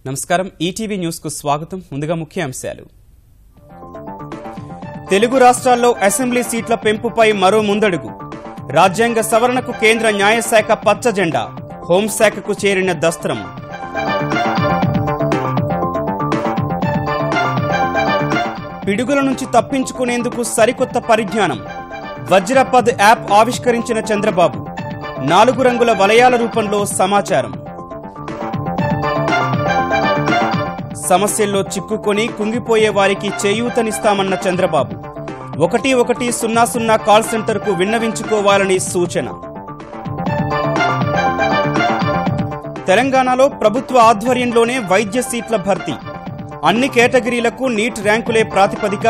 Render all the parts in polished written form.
నమస్కారం ETV news కు స్వాగతం. ముందుగా ముఖ్యాంశాలు. తెలుగు రాష్ట్రాల్లో అసెంబ్లీ సీట్ల పెంపుపై మరో ముందడుగు. రాజ్యాంగ సవరణకు కేంద్ర న్యాయశాఖ పచ్చ జెండా. హోంశాఖకు చేరిన దస్త్రం. పిడుగుల నుంచి తప్పించుకునేందుకు సరికొత్త పరిజ్ఞానం. వజ్రపద్ యాప్ ఆవిష్కరించిన చంద్రబాబు. 4 రంగుల వలయాల రూపంలో సమాచారం. సమస్యల్లో చిక్కుకొని కుంగిపోయే వారికి చేయూతనిస్తామన్న చంద్రబాబు. 1100 కాల్ సెంటర్కు విన్నవించుకోవాలని సూచన. తెలంగాణలో ప్రభుత్వ ఆధ్వర్యంలోనే వైద్య సీట్ల భర్తీ. అన్ని కేటగిరీలకు నీట్ ర్యాంకులే ప్రాతిపదిక.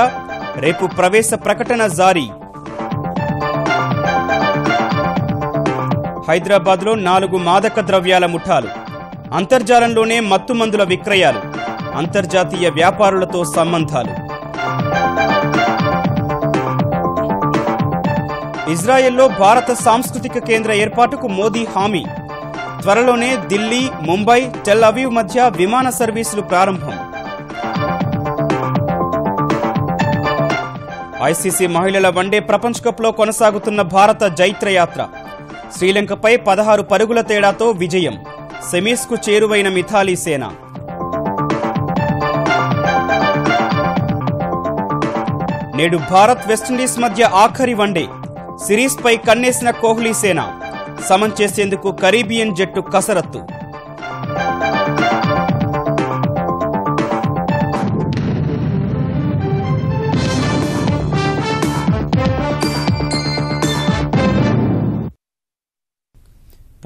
రేపు ప్రవేశ ప్రకటన జారీ. హైదరాబాద్లో 4 మాదక ద్రవ్యాల ముఠాలు. అంతర్జాలంలోనే మత్తుమందుల విక్రయాలు. అంతర్జాతీయ వ్యాపారులతో సంబంధాలు. ఇజ్రాయెల్లో భారత సాంస్కృతిక కేంద్ర ఏర్పాటుకు మోదీ హామీ. త్వరలోనే ఢిల్లీ, ముంబై, టెల్ అవీవ్ మధ్య విమాన సర్వీసులు ప్రారంభం. ఐసీసీ మహిళల వన్డే ప్రపంచ కప్లో కొనసాగుతున్న భారత జైత్రయాత్ర. శ్రీలంకపై 16 పరుగుల తేడాతో విజయం. సెమీస్కు చేరువైన మిథాలీ సేన. నేడు భారత్ వెస్టిండీస్ మధ్య ఆఖరి వన్డే. సిరీస్పై కన్నేసిన కోహ్లీ సేన. సమం చేసేందుకు కరీబియన్ జట్టు కసరత్తు.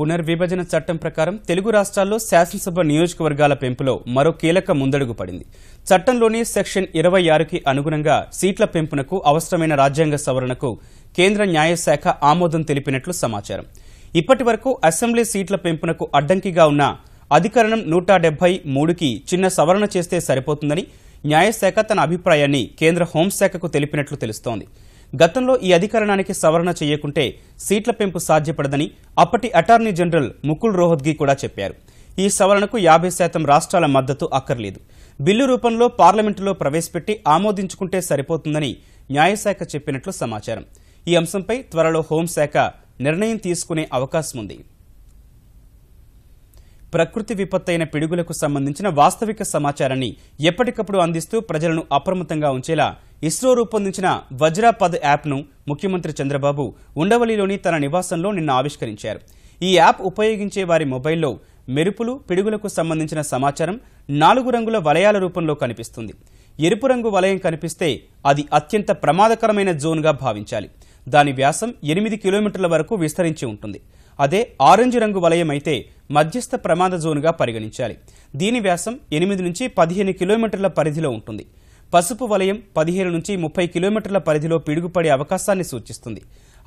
పునర్విభజన చట్టం ప్రకారం తెలుగు రాష్ట్రాల్లో శాసనసభ నియోజకవర్గాల పెంపులో మరో కీలక ముందడుగు పడింది. చట్టంలోని సెక్షన్ 26కి అనుగుణంగా సీట్ల పెంపునకు అవసరమైన రాజ్యాంగ సవరణకు కేంద్ర న్యాయశాఖ ఆమోదం తెలిపినట్లు సమాచారం. ఇప్పటి వరకు అసెంబ్లీ సీట్ల పెంపునకు అడ్డంకిగా ఉన్న అధికరణం 173కి చిన్న సవరణ చేస్తే సరిపోతుందని న్యాయశాఖ తన అభిప్రాయాన్ని కేంద్ర హోంశాఖకు తెలిపినట్లు తెలుస్తోంది. గతంలో ఈ అధికరణానికి సవరణ చేయకుంటే సీట్ల పెంపు సాధ్యపడదని అప్పటి అటార్నీ జనరల్ ముకుల్ రోహత్గి కూడా చెప్పారు. ఈ సవరణకు 50% రాష్ట్రాల మద్దతు అక్కర్లేదు. బిల్లు రూపంలో పార్లమెంటులో ప్రవేశపెట్టి ఆమోదించుకుంటే సరిపోతుందని న్యాయశాఖ చెప్పినట్లు సమాచారం. ఈ అంశంపై త్వరలో హోంశాఖ నిర్ణయం తీసుకునే అవకాశం ఉంది. ప్రకృతి విపత్తైన పిడుగులకు సంబంధించిన వాస్తవిక సమాచారాన్ని ఎప్పటికప్పుడు అందిస్తూ ప్రజలను అప్రమత్తంగా ఉంచేలా ఇస్రో రూపొందించిన వజ్రపద్ యాప్ను ముఖ్యమంత్రి చంద్రబాబు ఉండవల్లిలోని తన నివాసంలో నిన్న ఆవిష్కరించారు. ఈ యాప్ ఉపయోగించే వారి మొబైల్లో మెరుపులు, పిడుగులకు సంబంధించిన సమాచారం 4 రంగుల వలయాల రూపంలో కనిపిస్తుంది. ఎరుపు రంగు వలయం కనిపిస్తే అది అత్యంత ప్రమాదకరమైన జోన్గా భావించాలి. దాని వ్యాసం 8 కిలోమీటర్ల వరకు విస్తరించి ఉంటుంది. అదే ఆరెంజ్ రంగు వలయం అయితే మధ్యస్థ ప్రమాద జోన్గా పరిగణించాలి. దీని వ్యాసం 8 నుంచి 15 కిలోమీటర్ల పరిధిలో ఉంటుంది. పసుపు వలయం 15 నుంచి 30 కిలోమీటర్ల పరిధిలో పిడుగుపడే అవకాశాన్ని సూచిస్తుంది.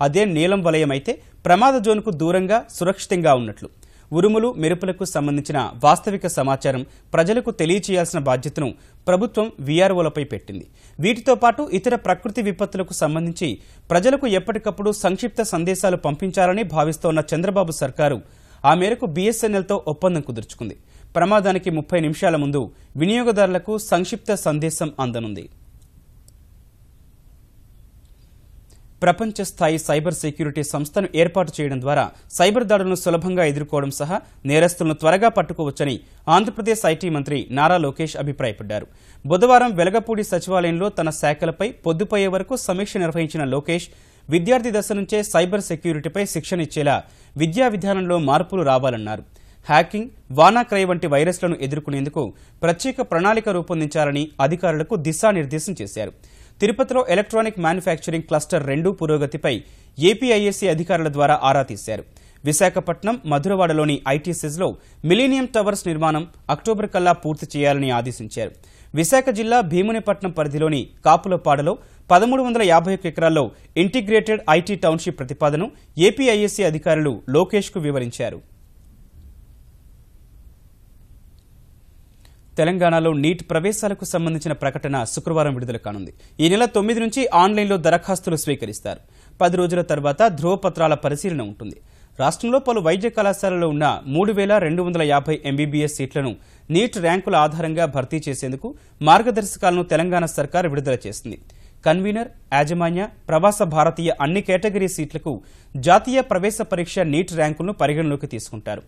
అదే నీలం వలయం అయితే ప్రమాద జోన్కు దూరంగా సురక్షితంగా ఉన్నట్లు. ఉరుములు, మెరుపులకు సంబంధించిన వాస్తవిక సమాచారం ప్రజలకు తెలియచేయాల్సిన బాధ్యతను ప్రభుత్వం వీఆర్ఓలపై పెట్టింది. వీటితో పాటు ఇతర ప్రకృతి విపత్తులకు సంబంధించి ప్రజలకు ఎప్పటికప్పుడు సంక్షిప్త సందేశాలు పంపించాలని భావిస్తోన్న చంద్రబాబు సర్కారు ఆ మేరకు బీఎస్ఎన్ఎల్తో ఒప్పందం కుదుర్చుకుంది. ప్రమాదానికి 30 నిమిషాల ముందు వినియోగదారులకు సంక్షిప్త సందేశం అందనుంది. ప్రపంచ స్థాయి సైబర్ సెక్యూరిటీ సంస్థను ఏర్పాటు చేయడం ద్వారా సైబర్ దాడులను సులభంగా ఎదుర్కోవడం సహా నేరస్తులను త్వరగా పట్టుకోవచ్చని ఆంధ్రప్రదేశ్ ఐటీ మంత్రి నారా లోకేష్ అభిప్రాయపడ్డారు. బుధవారం వెలగపూడి సచివాలయంలో తన శాఖలపై పొద్దుపోయే వరకు సమీక్ష నిర్వహించిన లోకేష్ విద్యార్థి దశ నుంచే సైబర్ సెక్యూరిటీపై శిక్షణ ఇచ్చేలా విద్యా విధానంలో మార్పులు రావాలన్నారు. హ్యాకింగ్, వానాక్రయ వంటి వైరస్లను ఎదుర్కొనేందుకు ప్రత్యేక ప్రణాళిక రూపొందించాలని అధికారులకు దిశానిర్దేశం చేశారు. తిరుపతిలో ఎలక్ట్రానిక్ మ్యానుఫ్యాక్చరింగ్ క్లస్టర్ 2 పురోగతిపై ఏపీఐఏసీ అధికారుల ద్వారా ఆరా తీశారు. విశాఖపట్నం, మధురవాడలోని ఐటీ సెజ్లో మిలీనియం టవర్స్ నిర్మాణం అక్టోబర్ కల్లా పూర్తి చేయాలని ఆదేశించారు. విశాఖ జిల్లా భీమునిపట్నం పరిధిలోని కాపులపాడలో 1351 ఎకరాల్లో ఇంటిగ్రేటెడ్ ఐటీ టౌన్షిప్ ప్రతిపాదనను ఏపీఐఏసీ అధికారులు లోకేష్కు వివరించారు. తెలంగాణలో నీట్ ప్రవేశాలకు సంబంధించిన ప్రకటన శుక్రవారం విడుదల కానుంది. ఈ నెల 9 నుంచి ఆన్లైన్లో దరఖాస్తులు స్వీకరిస్తారు. 10 రోజుల తర్వాత ధ్రువపత్రాల పరిశీలన ఉంటుంది. రాష్ట్రంలో పలు వైద్య కళాశాలల్లో ఉన్న 3,250 ఎంబీబీఎస్ సీట్లను నీట్ ర్యాంకుల ఆధారంగా భర్తీ చేసేందుకు మార్గదర్శకాలను తెలంగాణ సర్కార్ విడుదల చేసింది. కన్వీనర్, యాజమాన్య, ప్రవాస భారతీయ అన్ని కేటగిరీ సీట్లకు జాతీయ ప్రవేశ పరీక్ష నీట్ ర్యాంకులను పరిగణలోకి తీసుకుంటారు.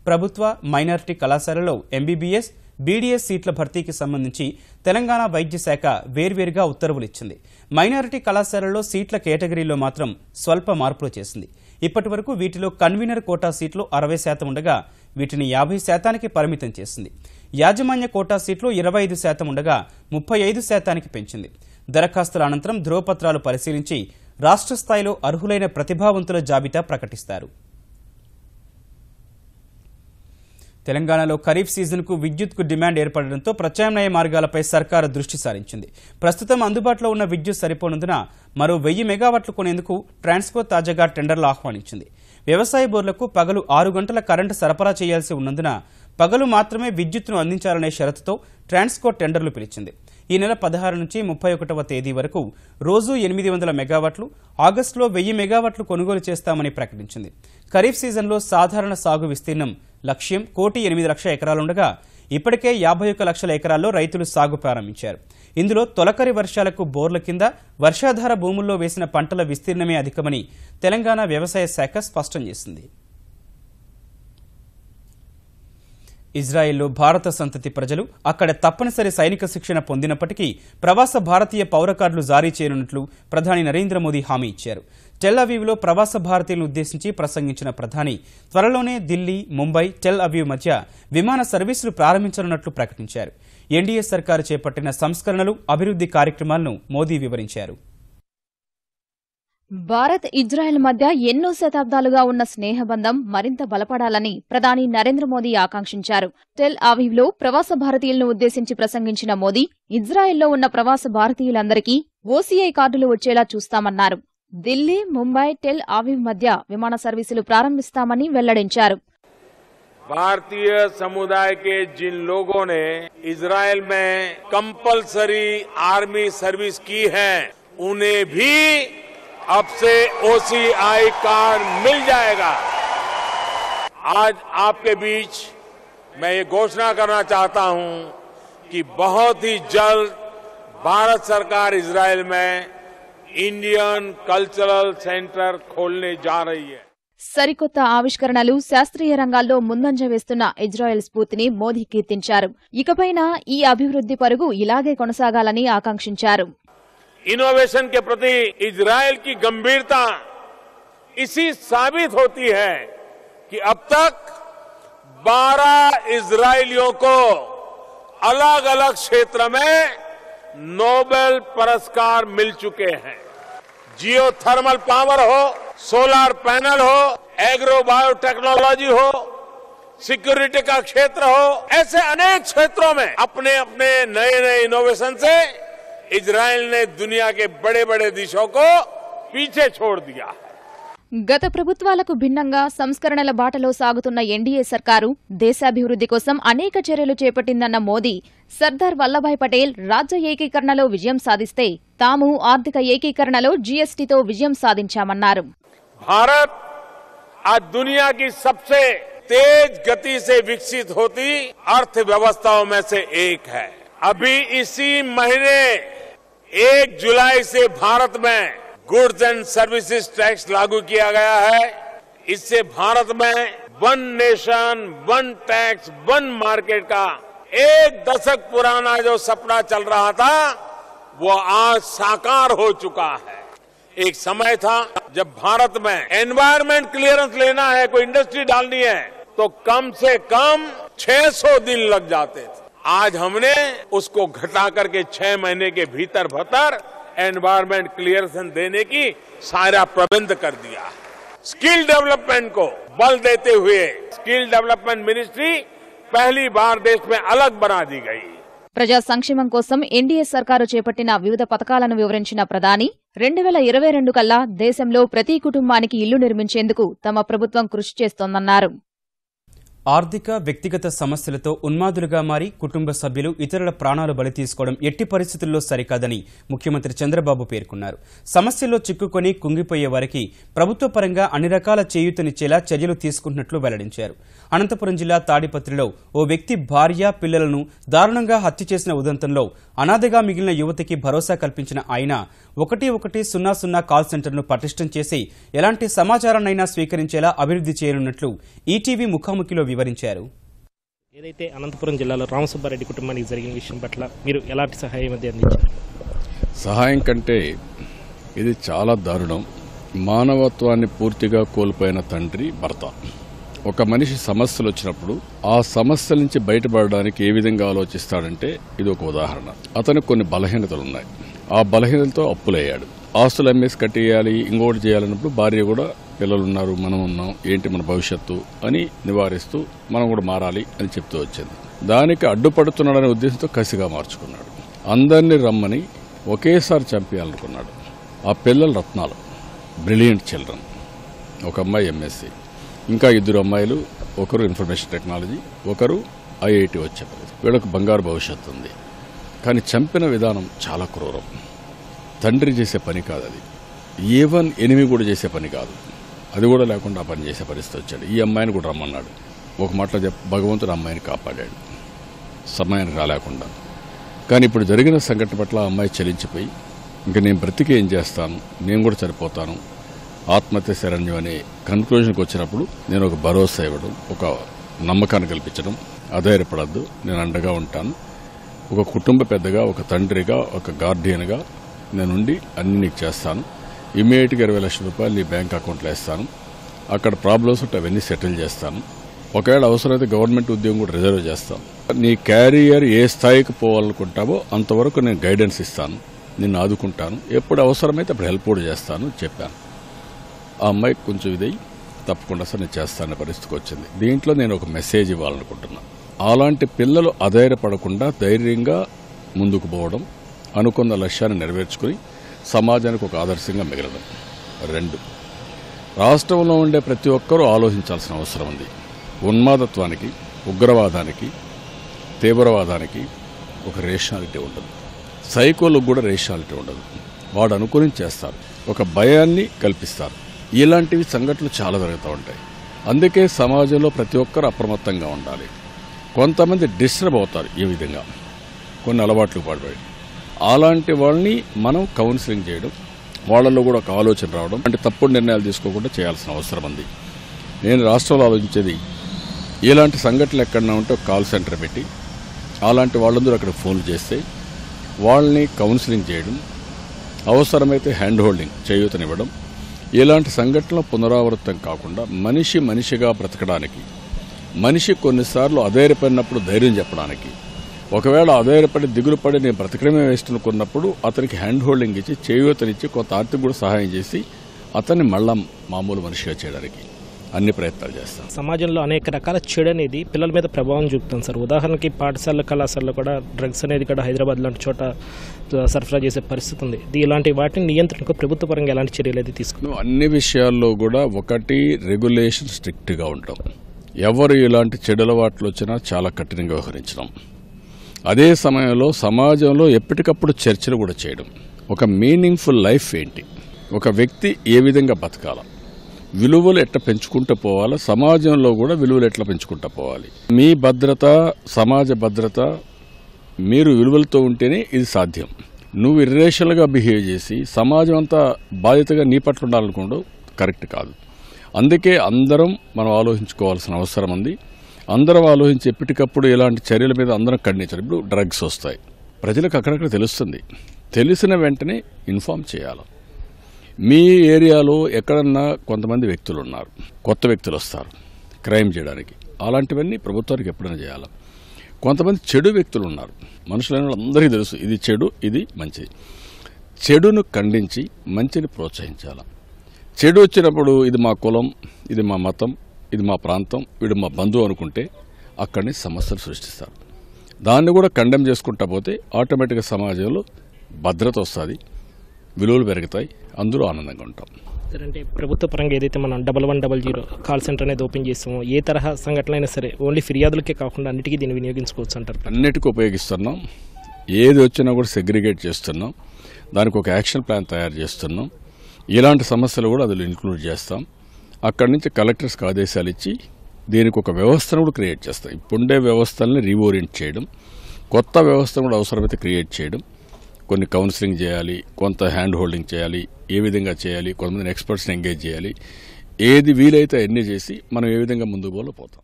ప్రభుత్వ, మైనారిటీ కళాశాలలో ఎంబీబీఎస్, బీడీఎస్ సీట్ల భర్తీకి సంబంధించి తెలంగాణ వైద్య శాఖ వేర్వేరుగా ఉత్తర్వులు ఇచ్చింది. మైనారిటీ కళాశాలల్లో సీట్ల కేటగిరీలో మాత్రం స్వల్ప మార్పులు చేసింది. ఇప్పటి వరకు వీటిలో కన్వీనర్ కోటా సీట్లు 60% ఉండగా వీటిని 50%కి పరిమితం చేసింది. యాజమాన్య కోటా సీట్లు 25% ఉండగా 35%కి పెంచింది. దరఖాస్తుల అనంతరం ధ్రువపత్రాలు పరిశీలించి రాష్ట్ర స్థాయిలో అర్హులైన ప్రతిభావంతుల జాబితా ప్రకటిస్తారు. తెలంగాణలో ఖరీఫ్ సీజన్కు విద్యుత్కు డిమాండ్ ఏర్పడడంతో ప్రత్యామ్నాయ మార్గాలపై సర్కారు దృష్టి సారించింది. ప్రస్తుతం అందుబాటులో ఉన్న విద్యుత్ సరిపోనందున మరో 1000 మెగావాట్లు కొనేందుకు ట్రాన్స్కో తాజాగా టెండర్లు ఆహ్వానించింది. వ్యవసాయ బోర్లకు పగలు 6 గంటల కరెంటు సరఫరా చేయాల్సి ఉన్నందున పగలు మాత్రమే విద్యుత్తును అందించాలనే షరతుతో ట్రాన్స్కో టెండర్లు పిలిచింది. ఈ నెల 16 నుంచి 31వ తేదీ వరకు రోజు 800 మెగావాట్లు, ఆగస్టులో 1000 మెగావాట్లు కొనుగోలు చేస్తామని ప్రకటించింది. ఖరీఫ్ సీజన్లో సాధారణ సాగు విస్తీర్ణం లక్ష్యం 1,08,00,000 ఎకరాలుండగా ఇప్పటికే 51 లక్షల ఎకరాల్లో రైతులు సాగు ప్రారంభించారు. ఇందులో తొలకరి వర్షాలకు బోర్ల కింద వర్షాధార భూముల్లో వేసిన పంటల విస్తీర్ణమే అధికమని తెలంగాణ వ్యవసాయ శాఖ స్పష్టం చేసింది. ఇజ్రాయెల్లో భారత సంతతి ప్రజలు అక్కడ తప్పనిసరి సైనిక శిక్షణ పొందినప్పటికీ ప్రవాస భారతీయ పౌర కార్డులు జారీ చేయనున్నట్లు ప్రధాని నరేంద్ర మోదీ హామీ ఇచ్చారు. టెల్ అవీవ్లో ప్రవాస భారతీయులను ఉద్దేశించి ప్రసంగించిన ప్రధాని త్వరలోనే ఢిల్లీ, ముంబై, టెల్ అవీవ్ మధ్య విమాన సర్వీసులు ప్రారంభించనున్నట్లు ప్రకటించారు. ఎన్డీఏ సర్కారు చేపట్టిన సంస్కరణలు, అభివృద్ధి కార్యక్రమాలను మోదీ వివరించారు. భారత్, ఇజ్రాయెల్ మధ్య ఎన్నో శతాబ్దాలుగా ఉన్న స్నేహబంధం మరింత బలపడాలని ప్రధాని నరేంద్ర మోదీ ఆకాంక్షించారు. టెల్ అవీవ్లో ప్రవాస భారతీయులను ఉద్దేశించి ప్రసంగించిన మోదీ ఇజ్రాయెల్లో ఉన్న ప్రవాస భారతీయులందరికీ ఓసీఐ కార్డులు వచ్చేలా చూస్తామన్నారు. ఢిల్లీ, ముంబై, టెల్ అవీవ్ మధ్య విమాన సర్వీసులు ప్రారంభిస్తామని వెల్లడించారు. भारतीय समुदाय के जिन लोगों ने इजरायल में कंपलसरी आर्मी सर्विस की है उन्हें भी अब से ओसीआई कार्ड मिल जाएगा. आज आपके बीच मैं ये घोषणा करना चाहता हूं कि बहुत ही जल्द भारत सरकार इजरायल में इंडियन कल्चरल सेंटर खोलने जा रही है. సరికొత్త ఆవిష్కరణలు, శాస్త్రీయ రంగాల్లో ముందంజ వేస్తున్న ఇజ్రాయెల్ స్ఫూర్తిని మోదీ కీర్తించారు. ఇకపైన ఈ అభివృద్ధి పరుగు ఇలాగే కొనసాగాలని ఆకాంక్షించారు. इनोवेशन के प्रति इजरायल की गंभीरता इसी साबित होती है कि अब तक 12 इजरायलियों को अलग अलग क्षेत्र में नोबेल पुरस्कार मिल चुके हैं. जियोथर्मल पावर हो, सोलर पैनल हो, एग्रो बायोटेक्नोलॉजी हो, सिक्योरिटी का क्षेत्र हो, ऐसे अनेक क्षेत्रों में अपने अपने नए नए इनोवेशन से इजरायल ने दुनिया के बड़े बड़े देशों को पीछे छोड़ दिया. గత ప్రభుత్వాలకు భిన్నంగా సంస్కరణల బాటలో సాగుతున్న ఎన్డీఏ సర్కారు దేశాభివృద్ధి కోసం అనేక చర్యలు చేపట్టిందన్న మోదీ, సర్దార్ వల్లభాయ్ పటేల్ రాజ్య ఏకీకరణలో విజయం సాధిస్తే తాము ఆర్థిక ఏకీకరణలో జీఎస్టీతో విజయం సాధించామన్నారు. भारत आज दुनिया की सबसे तेज गति से विकसित होती अर्थव्यवस्थाओं में से एक है. अभी इसी महीने 1 जुलाई से भारत में गुड्स एंड सर्विसेज टैक्स लागू किया गया है. इससे भारत में one nation, one tax, one market का 1 दशक पुराना जो सपना चल रहा था वो आज साकार हो चुका है. एक समय था जब भारत में एनवायरमेंट क्लियरेंस लेना है, कोई इंडस्ट्री डालनी है तो कम से कम 600 दिन लग जाते थे. आज हमने उसको घटा करके 6 महीने के भीतर एनवायरमेंट क्लियरेंस देने की सारा प्रबंध कर दिया. स्किल डेवलपमेंट को बल देते हुए स्किल डेवलपमेंट मिनिस्ट्री पहली बार देश में अलग बना दी गई. ప్రజా సంక్షేమం కోసం ఎన్డీఏ సర్కారు చేపట్టిన వివిధ పథకాలను వివరించిన ప్రధాని 2022 కల్లా దేశంలో ప్రతి కుటుంబానికి ఇల్లు నిర్మించేందుకు తమ ప్రభుత్వం కృషి చేస్తోందన్నారు. ఆర్థిక వ్యక్తిగత సమస్యలతో ఉన్మాదులుగా మారి కుటుంబ సభ్యులు ఇతరుల ప్రాణాలు బలి తీసుకోవడం ఎట్టి పరిస్థితుల్లో సరికాదని ముఖ్యమంత్రి చంద్రబాబు పేర్కొన్నారు. సమస్యల్లో చిక్కుకొని కుంగిపోయే వారికి ప్రభుత్వ పరంగా అన్ని రకాల చేయూతనిచ్చేలా చర్యలు తీసుకుంటున్నట్లు వెల్లడించారు. అనంతపురం జిల్లా తాడిపత్రిలో ఓ వ్యక్తి భార్య పిల్లలను దారుణంగా హత్య చేసిన ఉదంతంలో అనాథగా మిగిలిన యువతికి భరోసా కల్పించిన ఆయన 1100 కాల్ సెంటర్ను పటిష్టం చేసి ఎలాంటి సమాచారాన్నైనా స్వీకరించేలా అభివృద్ధి చేయనున్నట్లు ఈటీవీ ముఖాముఖిలో వివరించారు. ఏదైతే అనంతపురం జిల్లాలో రామసుబ్బారెడ్డి కుటుంబానికి జరిగిన విషయం పట్ల మీరు ఎలాంటి సహాయం అందించారు? సహాయం కంటే ఇది చాలా దారుణం. మానవత్వాన్ని పూర్తిగా కోల్పోయిన తండ్రి భర్త. ఒక మనిషి సమస్యలు వచ్చినప్పుడు ఆ సమస్యల నుంచి బయటపడడానికి ఏ విధంగా ఆలోచిస్తాడంటే ఇది ఒక ఉదాహరణ. అతనికి కొన్ని బలహీనతలు ఉన్నాయి. ఆ బలహీనతలతో అప్పులయ్యాడు. ఆస్తులు అమ్మేసి కట్టేయాలి, ఇంకోటి చేయాలన్నప్పుడు భార్య కూడా పిల్లలున్నారు, మనం ఉన్నాం, ఏంటి మన భవిష్యత్తు అని నివారిస్తూ మనం కూడా మారాలి అని చెప్తూ వచ్చింది. దానికి అడ్డుపడుతున్నాడనే ఉద్దేశంతో కసిగా మార్చుకున్నాడు. అందరినీ రమ్మని ఒకేసారి చంపేయాలనుకున్నాడు. ఆ పిల్లల రత్నాలు, బ్రిలియంట్ చిల్డ్రన్. ఒక అమ్మాయి ఎంఎస్సీ, ఇంకా 2 అమ్మాయిలు, ఒకరు ఇన్ఫర్మేషన్ టెక్నాలజీ, ఒకరు ఐఐటి వచ్చారు. వీళ్ళకు బంగారు భవిష్యత్తు ఉంది. కానీ చంపిన విధానం చాలా క్రూరం. తండ్రి చేసే పని కాదు అది. ఈవెన్ ఎనిమి కూడా చేసే పని కాదు. అది కూడా లేకుండా ఆ పని చేసే పరిస్థితి వచ్చాడు. ఈ అమ్మాయిని కూడా రమ్మన్నాడు. ఒక మాటలో భగవంతుడు అమ్మాయిని కాపాడాడు సమయానికి రాలేకుండా. కానీ ఇప్పుడు జరిగిన సంఘటన పట్ల ఆ అమ్మాయి చలించిపోయి ఇంకా నేను బ్రతికి ఏం చేస్తాను, నేను కూడా చనిపోతాను, ఆత్మహత్య శరణ్యం అనే కన్క్లూజన్కి వచ్చినప్పుడు నేను ఒక భరోసా ఇవ్వడం, ఒక నమ్మకాన్ని కల్పించడం, అధైర్యపడద్దు, నేను అండగా ఉంటాను, ఒక కుటుంబ పెద్దగా, ఒక తండ్రిగా, ఒక గార్డియన్గా నేనుండి అన్ని నీకు చేస్తాను, ఇమ్మీడియట్గా 20 లక్షల రూపాయలు నీ బ్యాంక్ అకౌంట్లో వేస్తాను, అక్కడ ప్రాబ్లమ్స్ ఉంటే అవన్నీ సెటిల్ చేస్తాను, ఒకవేళ అవసరమైతే గవర్నమెంట్ ఉద్యోగం కూడా రిజర్వ్ చేస్తాను, నీ క్యారియర్ ఏ స్థాయికి పోవాలనుకుంటావో అంతవరకు నేను గైడెన్స్ ఇస్తాను, నిన్ను ఆదుకుంటాను, ఎప్పుడు అవసరమైతే అప్పుడు హెల్ప్ కూడా చేస్తాను చెప్పాను. ఆ అమ్మాయికి కొంచెం ఇదై తప్పకుండా సార్ నేను చేస్తాననే పరిస్థితికి వచ్చింది. దీంట్లో నేను ఒక మెసేజ్ ఇవ్వాలనుకుంటున్నాను. అలాంటి పిల్లలు అధైర్యపడకుండా ధైర్యంగా ముందుకు పోవడం, అనుకున్న లక్ష్యాన్ని నెరవేర్చుకుని సమాజానికి ఒక ఆదర్శంగా మిగలడం. 2, రాష్ట్రంలో ఉండే ప్రతి ఒక్కరూ ఆలోచించాల్సిన అవసరం ఉంది. ఉన్మాదత్వానికి, ఉగ్రవాదానికి, తీవ్రవాదానికి ఒక రేషనాలిటీ ఉండదు. సైకోలకు కూడా రేషనాలిటీ ఉండదు. వాడు అనుకుని చేస్తారు, ఒక భయాన్ని కల్పిస్తారు. ఇలాంటివి సంఘటనలు చాలా జరుగుతూ ఉంటాయి. అందుకే సమాజంలో ప్రతి ఒక్కరు అప్రమత్తంగా ఉండాలి. కొంతమంది డిస్టర్బ్ అవుతారు ఈ విధంగా కొన్ని అలవాట్లు పడిపోయి. అలాంటి వాళ్ళని మనం కౌన్సిలింగ్ చేయడం, వాళ్ళల్లో కూడా ఒక ఆలోచన రావడం, అంటే తప్పుడు నిర్ణయాలు తీసుకోకుండా చేయాల్సిన అవసరం ఉంది. నేను రాష్ట్రంలో ఆలోచించేది ఇలాంటి సంఘటనలు ఎక్కడన్నా ఉంటే ఒక కాల్ సెంటర్ పెట్టి అలాంటి వాళ్ళందరూ అక్కడ ఫోన్లు చేస్తే వాళ్ళని కౌన్సిలింగ్ చేయడం, అవసరమైతే హ్యాండ్ హోల్డింగ్ చేయూతనివ్వడం. ఇలాంటి సంఘటనలు పునరావృతం కాకుండా మనిషి మనిషిగా బ్రతకడానికి, మనిషి కొన్నిసార్లు అధైర్యపడినప్పుడు ధైర్యం చెప్పడానికి, ఒకవేళ అధైర్యపడి దిగులు పడి నేను బ్రతకడమే వేస్ట్ అనుకున్నప్పుడు అతనికి హ్యాండ్ హోల్డింగ్ ఇచ్చి చేయూతనిచ్చి కొంత ఆర్థిక కూడా సహాయం చేసి అతన్ని మళ్ళా మామూలు మనిషిగా చేయడానికి అన్ని ప్రయత్నాలు చేస్తాం. సమాజంలో అనేక రకాల చెడు అనేది పిల్లల మీద ప్రభావం చూపుతుంది సార్. ఉదాహరణకి పాఠశాల కళాశాలలో కూడా డ్రగ్స్ అనేది కూడా హైదరాబాద్ లాంటి చోట సరఫరా చేసే పరిస్థితి ఉంది. ఇలాంటి వాటిని నియంత్రణకు ప్రభుత్వ పరంగా ఎలాంటి చర్యలు అయితే తీసుకున్నాం? అన్ని విషయాల్లో కూడా ఒకటి రెగ్యులేషన్ స్ట్రిక్ట్గా ఉంటాం. ఎవరు ఇలాంటి చెడు అలవాట్లు వచ్చినా చాలా కఠినంగా వ్యవహరించడం. అదే సమయంలో సమాజంలో ఎప్పటికప్పుడు చర్చలు కూడా చేయడం. ఒక మీనింగ్ఫుల్ లైఫ్ ఏంటి, ఒక వ్యక్తి ఏ విధంగా బతకాల, విలువలు ఎట్లా పెంచుకుంటూ పోవాలా, సమాజంలో కూడా విలువలు ఎట్లా పెంచుకుంటూ పోవాలి. మీ భద్రత, సమాజ భద్రత, మీరు విలువలతో ఉంటేనే ఇది సాధ్యం. నువ్వు ఇర్రేషనల్గా బిహేవ్ చేసి సమాజం అంతా బాధ్యతగా నీ పట్ల ఉండాలనుకోవడం కరెక్ట్ కాదు. అందుకే అందరం మనం ఆలోచించుకోవాల్సిన అవసరం ఉంది. అందరం ఆలోచించి ఎప్పటికప్పుడు ఇలాంటి చర్యల మీద అందరం ఖండించాలి. ఇప్పుడు డ్రగ్స్ వస్తాయి, ప్రజలకు అక్కడక్కడ తెలుస్తుంది. తెలిసిన వెంటనే ఇన్ఫార్మ్ చేయాలి. మీ ఏరియాలో ఎక్కడన్నా కొంతమంది వ్యక్తులు ఉన్నారు, కొత్త వ్యక్తులు వస్తారు క్రైమ్ చేయడానికి. అలాంటివన్నీ ప్రభుత్వానికి ఎప్పుడైనా చేయాలి. కొంతమంది చెడు వ్యక్తులు ఉన్నారు, మనుషులైన అందరికీ తెలుసు ఇది చెడు, ఇది మంచిది. చెడును ఖండించి మంచిని ప్రోత్సహించాలి. చెడు వచ్చినప్పుడు ఇది మా కులం, ఇది మా మతం, ఇది మా ప్రాంతం, వీడు మా బంధువు అనుకుంటే అక్కడిని సమస్యలు సృష్టిస్తారు. దాన్ని కూడా కండెమ్ చేసుకుంటా పోతే ఆటోమేటిక్గా సమాజంలో భద్రత వస్తుంది, విలువలు పెరుగుతాయి, అందరూ ఆనందంగా ఉంటాం. సార్ అంటే ప్రభుత్వ పరంగా ఏదైతే మనం 1100 కాల్ సెంటర్ అనేది ఓపెన్ చేస్తామో ఏ తరహా సంఘటనలైనా సరే ఓన్లీ ఫిర్యాదులకే కాకుండా అన్నిటికీ దీన్ని వినియోగించుకోవచ్చు అంటారు? అన్నిటికీ ఉపయోగిస్తున్నాం. ఏది వచ్చినా కూడా సెగ్రిగేట్ చేస్తున్నాం. దానికి ఒక యాక్షన్ ప్లాన్ తయారు చేస్తున్నాం. ఇలాంటి సమస్యలు కూడా అందులో ఇంక్లూడ్ చేస్తాం. అక్కడి నుంచి కలెక్టర్స్కి ఆదేశాలు ఇచ్చి దీనికి ఒక వ్యవస్థను కూడా క్రియేట్ చేస్తాం. ఇప్పుడుండే వ్యవస్థల్ని రీఓరియంట్ చేయడం, కొత్త వ్యవస్థను కూడా అవసరమైతే క్రియేట్ చేయడం, కొన్ని కౌన్సిలింగ్ చేయాలి, కొంత హ్యాండ్ హోల్డింగ్ చేయాలి, ఏ విధంగా చేయాలి, కొంతమంది ఎక్స్పర్ట్స్ని ఎంగేజ్ చేయాలి, ఏది వీలైతే అన్నీ చేసి మనం ఏ విధంగా ముందుకు పోతాం.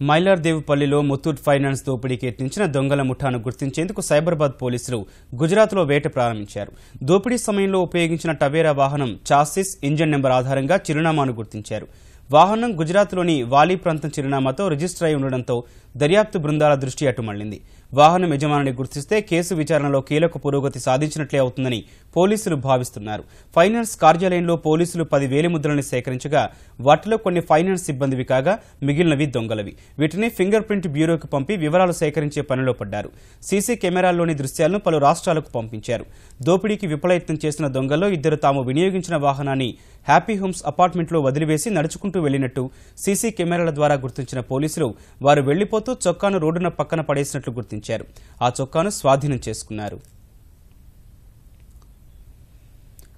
మైలార్దేవుపల్లిలో ముత్తూట్ ఫైనాన్స్ దోపిడీకి యత్నించిన దొంగల ముఠాను గుర్తించేందుకు సైబరాబాద్ పోలీసులు గుజరాత్లో వేట ప్రారంభించారు. దోపిడీ సమయంలో ఉపయోగించిన టవేరా వాహనం చాసిస్, ఇంజన్ నెంబర్ ఆధారంగా చిరునామాను గుర్తించారు. వాహనం గుజరాత్లోని వాలీ ప్రాంతం చిరునామాతో రిజిస్టర్ అయి ఉండడంతో దర్యాప్తు బృందాల దృష్టి అటు మళ్లింది. వాహనం యజమానిని గుర్తిస్తే కేసు విచారణలో కీలక పురోగతి సాధించినట్లే అవుతుందని పోలీసులు భావిస్తున్నారు. ఫైనాన్స్ కార్యాలయంలో పోలీసులు 10 వేలిముద్రలను సేకరించగా వాటిలో కొన్ని ఫైనాన్స్ సిబ్బందివి కాగా మిగిలినవి దొంగలవి. వీటిని ఫింగర్ ప్రింట్ బ్యూరోకి పంపి వివరాలు సేకరించే పనిలో పడ్డారు. సీసీ కెమెరాల్లోని దృశ్యాలను పలు రాష్ట్రాలకు పంపించారు. దోపిడీకి విఫలయత్నం చేసిన దొంగల్లో 2 తాము వినియోగించిన వాహనాన్ని హ్యాపీ హోమ్స్ అపార్ట్మెంట్లో వదిలివేసి నడుచుకుంటూ వెళ్లినట్టు సీసీ కెమెరాల ద్వారా గుర్తించిన పోలీసులు వారు వెళ్లిపోతూ చొక్కాను రోడ్డున పక్కన పడేసినట్లు గుర్తించారు. ఆ చొక్కాను స్వాధీనం చేసుకున్నారు.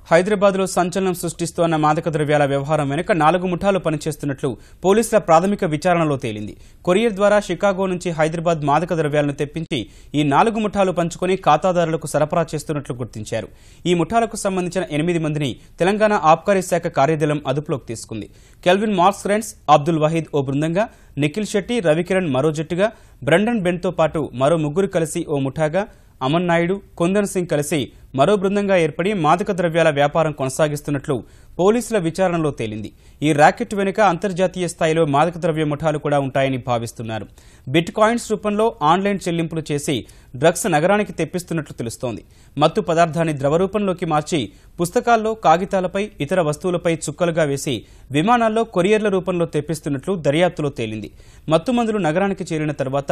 హైదరాబాద్లో సంచలనం సృష్టిస్తోన్న మాదక ద్రవ్యాల వ్యవహారం వెనుక 4 ముఠాలు పనిచేస్తున్నట్లు పోలీసుల ప్రాథమిక విచారణలో తేలింది. కొరియర్ ద్వారా షికాగో నుంచి హైదరాబాద్ మాదక ద్రవ్యాలను తెప్పించి ఈ 4 ముఠాలు పంచుకొని ఖాతాదారులకు సరఫరా చేస్తున్నట్లు గుర్తించారు. ఈ ముఠాలకు సంబంధించిన 8 మందిని తెలంగాణ ఆబ్కారీ శాఖ కార్యదళం అదుపులోకి తీసుకుంది. కెల్విన్ మార్క్స్ అబ్దుల్ వహీద్ ఓ బృందంగా, నిఖిల్ శెట్టి, రవికిరణ్ మరో జట్టుగా, బ్రండన్ బెన్తో పాటు మరో 3 కలిసి ఓ ముఠాగా, అమన్ నాయుడు, కుందన్ సింగ్ కలిసి మరో బృందంగా ఏర్పడి మాదక ద్రవ్యాల వ్యాపారం కొనసాగిస్తున్నట్లు పోలీసుల విచారణలో తేలింది. ఈ ర్యాకెట్ వెనుక అంతర్జాతీయ స్థాయిలో మాదక ద్రవ్య ముఠాలు కూడా ఉంటాయని భావిస్తున్నారు. బిట్ కాయిన్స్ రూపంలో ఆన్లైన్ చెల్లింపులు చేసి డ్రగ్స్ నగరానికి తెప్పిస్తున్నట్లు తెలుస్తోంది. మత్తు పదార్థాన్ని ద్రవ రూపంలోకి మార్చి పుస్తకాల్లో, కాగితాలపై, ఇతర వస్తువులపై చుక్కలుగా వేసి విమానాల్లో కొరియర్ల రూపంలో తెప్పిస్తున్నట్లు దర్యాప్తులో తేలింది. మత్తు మందులు నగరానికి చేరిన తర్వాత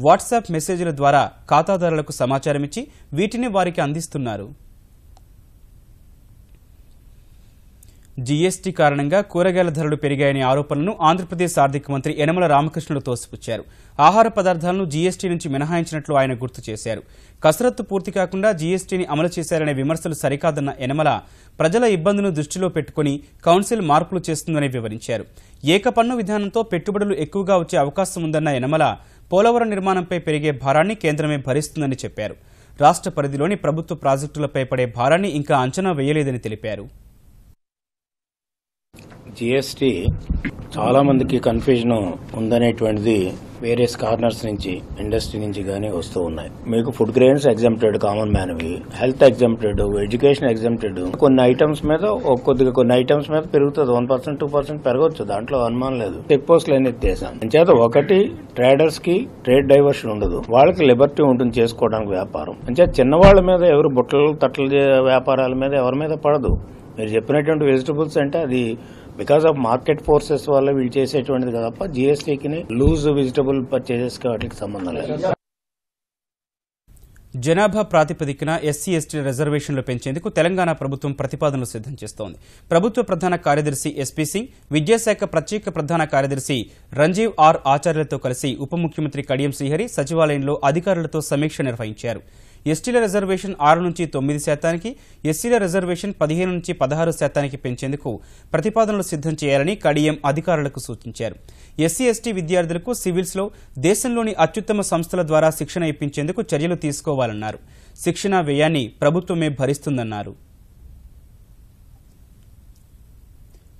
వాట్సాప్ మెసేజ్ల ద్వారా ఖాతాదారులకు సమాచారం ఇచ్చి వీటిని వారికి అందిస్తున్నారు. జీఎస్టీ కారణంగా కూరగాయల ధరలు పెరిగాయనే ఆరోపణలను ఆంధ్రప్రదేశ్ ఆర్థిక మంత్రి యనమల రామకృష్ణుడు తోసిపుచ్చారు. ఆహార పదార్థాలను జీఎస్టీ నుంచి మినహాయించినట్లు ఆయన గుర్తు చేశారు. కసరత్తు పూర్తి కాకుండా జీఎస్టీని అమలు చేశారనే విమర్శలు సరికాదన్న యనమల ప్రజల ఇబ్బందులను దృష్టిలో పెట్టుకుని కౌన్సిల్ మార్పులు చేస్తుందని వివరించారు. ఏకపన్ను విధానంతో పెట్టుబడులు ఎక్కువగా వచ్చే అవకాశం ఉందన్న యనమల పోలవరం నిర్మాణంపై పెరిగే భారాన్ని కేంద్రమే భరిస్తుందని చెప్పారు. రాష్ట్ర పరిధిలోని ప్రభుత్వ ప్రాజెక్టులపై పడే భారాన్ని ఇంకా అంచనా వేయలేదని తెలిపారు. జిఎస్టీ చాలా మందికి కన్ఫ్యూజన్ ఉందనేటువంటిది వేరియస్ కార్నర్స్ నుంచి, ఇండస్ట్రీ నుంచి గానీ వస్తూ ఉన్నాయి. మీకు ఫుడ్ గ్రెయిన్స్ ఎగ్జామ్టెడ్ కామన్ మ్యాన్వి, హెల్త్ ఎగ్జామ్టెడ్, ఎడ్యుకేషన్ ఎగ్జామ్టెడ్, కొన్ని ఐటమ్స్ మీద కొన్ని ఐటమ్స్ మీద పెరుగుతుంది. 1%, 2% పెరగవచ్చు, దాంట్లో అనుమానం లేదు. చెక్ పోస్టులు అనేది చేశాం. అంచేత ఒకటి ట్రేడర్స్ కి ట్రేడ్ డైవర్షన్ ఉండదు, వాళ్ళకి లిబర్టీ ఉంటుంది చేసుకోవడానికి వ్యాపారం. అంచేత చిన్నవాళ్ల మీద ఎవరు బుట్టలు తట్టల వ్యాపారాల మీద ఎవరి మీద పడదు. మీరు చెప్పినటువంటి వెజిటబుల్స్ అంటే అది బికాస్ ఆఫ్ మార్కెట్ ఫోర్సెస్ వల్ల వీళ్ళు చేసేటువంటిది తప్ప జీఎస్టీకి లూజ్ వెజిటబుల్ పర్చేజెస్ కి వాటికి సంబంధం లేదు. జనాభా ప్రాతిపదికన ఎస్సీ ఎస్టీల రిజర్వేషన్లు పెంచేందుకు తెలంగాణ ప్రభుత్వం ప్రతిపాదనలు సిద్దం చేస్తోంది. ప్రభుత్వ ప్రధాన కార్యదర్శి ఎస్పీ సింగ్, విద్యాశాఖ ప్రత్యేక ప్రధాన కార్యదర్శి రంజీవ్ ఆర్ ఆచార్యులతో కలిసి ఉప ముఖ్యమంత్రి కడియం శ్రీహరి సచివాలయంలో అధికారులతో సమీక్ష నిర్వహించారు. ఎస్టీల రిజర్వేషన్ 6 నుంచి 9%, ఎస్సీల రిజర్వేషన్ 15 నుంచి 16% పెంచేందుకు ప్రతిపాదనలు సిద్దం చేయాలని కడియం అధికారులకు సూచించారు. ఎస్సీ ఎస్టీ విద్యార్థులకు సివిల్స్లో దేశంలోని అత్యుత్తమ సంస్థల ద్వారా శిక్షణ ఇప్పించేందుకు చర్యలు తీసుకోవాలన్నారు. శిక్షణ వ్యయాన్ని ప్రభుత్వమే భరిస్తుందన్నారు.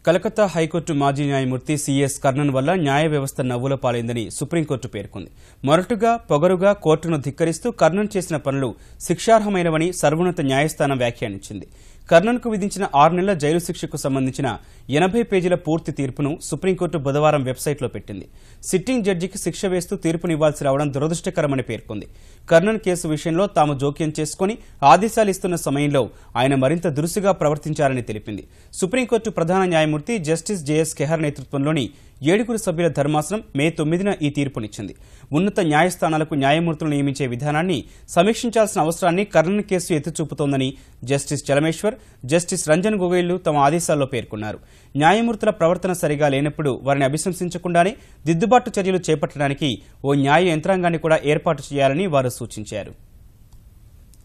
కలకత్తా హైకోర్టు మాజీ న్యాయమూర్తి సిఎస్ కర్ణన్ వల్ల న్యాయ వ్యవస్థ నవ్వుల పాలైందని సుప్రీంకోర్టు పేర్కొంది. మొరటుగా, పొగరుగా కోర్టును ధిక్కరిస్తూ కర్ణన్ చేసిన పనులు శిక్షార్హమైనవని సర్వోన్నత న్యాయస్థానం వ్యాఖ్యానించింది. కర్ణన్కు విధించిన 6 నెలల జైలు శిక్షకు సంబంధించిన 80 పేజీల పూర్తి తీర్పును సుప్రీంకోర్టు బుధవారం వెబ్సైట్లో పెట్టింది. సిట్టింగ్ జడ్జికి శిక్ష వేస్తూ తీర్పునివ్వాల్సి రావడం దురదృష్టకరమని పేర్కొంది. కర్ణన్ కేసు విషయంలో తాము జోక్యం చేసుకుని ఆదేశాలిస్తున్న సమయంలో ఆయన మరింత దురుసుగా ప్రవర్తించారని తెలిపింది. సుప్రీంకోర్టు ప్రధాన న్యాయమూర్తి జస్టిస్ జేఎస్ ఖెహర్ నేతృత్వంలోని 7 సభ్యుల ధర్మాసనం మే 9న ఈ తీర్పునిచ్చింది. ఉన్నత న్యాయస్థానాలకు న్యాయమూర్తులు నియమించే విధానాన్ని సమీక్షించాల్సిన అవసరాన్ని కర్ణన్ కేసు ఎత్తిచూపుతోందని జస్టిస్ చలమేశ్వర్, జస్టిస్ రంజన్ గొగోయ్లు తమ ఆదేశాల్లో పేర్కొన్నారు. న్యాయమూర్తుల ప్రవర్తన సరిగా లేనప్పుడు వారిని అభిశంసించకుండానే దిద్దుబాటు చర్యలు చేపట్టడానికి ఓ న్యాయ యంత్రాంగాన్ని కూడా ఏర్పాటు చేయాలని వారు సూచించారు.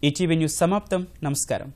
ఈటీవీ న్యూస్ సమాప్తం. నమస్కారం.